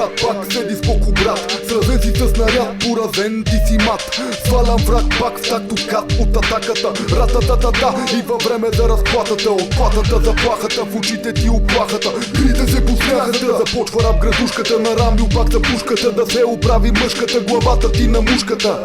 брат, пак седи споко брат. Сразен си с снаряд, поразен ти си мат. Свалям враг пак в тактокат от атаката. Ратататата и във време за разплатата. От платата заплахата, в очите ти оплахата. Крите се по сняхата, започва рап градушката. Нарамил пак за пушката, да се оправи мъжката, главата ти на мушката.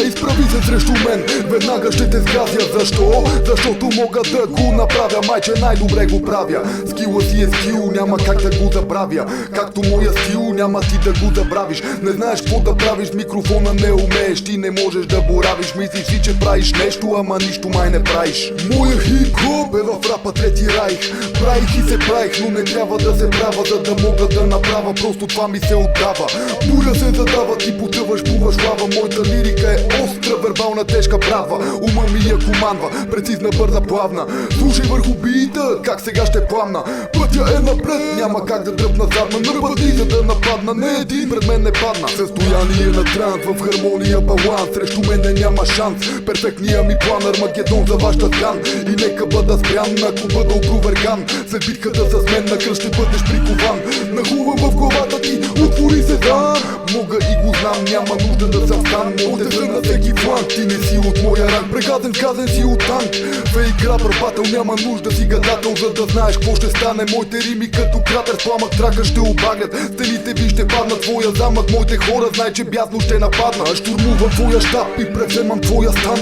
Изправи се срещу мен, веднага ще те сгазя. Защо? Защото мога да го направя. Майче най-добре го правя. Скила си е скил, няма как да го забравя. Както моя стил, няма ти да го забравиш. Не знаеш какво да правиш, с микрофона не умееш. Ти не можеш да боравиш, мислиш си, че правиш нещо, ама нищо май не правиш. Моя хип-хоп е в рапа трети райх. Правих и се правих, но не трябва да се правя, за да мога да направя. Просто това ми се отдава. Буря се задава, ти потъваш, плуваш лава. Моята лирика е остра, вербална, тежка, брава. Ума ми я командва, прецизна, бърза, плавна. Слушай върху бита, как сега ще пламна. Пътя е напред, няма как да дръпна задна. На пъти за да нападна, не един пред мен не падна. Състояние на транс, в хармония баланс. Срещу мене няма шанс, перфектния ми план. Армагедон за вашата ткан. И нека бъда спрян, ако бъда опроверган. След битката с мен на кръст ще бъдеш прикован. Нахувам в главата ти, отвори се дан. Мога и го знам, няма нужда да съм стан. Моите са на всеки фланг, ти не си от моя ранг. Прегазен, казен си от танк. Фейк рапър батъл, няма нужда си гадател, за да знаеш какво ще стане. Моите рими като кратер с пламък трака ще обагнат. Стените ви ще паднат, твоя замък. Моите хора знай, че бясно ще нападна. Штурмувам твоя щаб и превземам твоя стан.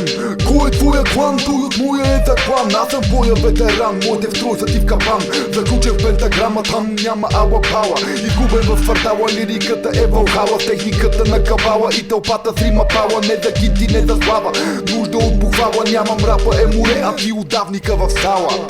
Кой е твоя клан? Той от моя е заклан. Аз съм твоя ветеран, моите в строй са ти в капан. Заключен в пентаграма, там няма ала пала. Изгубен в квартала, лириката е вълхала. С техниката на кабала и тълпата с рима пала. Не за хити, не за слава, нужда от похвала. Нямам, рапа е море, а ти удавника в сала.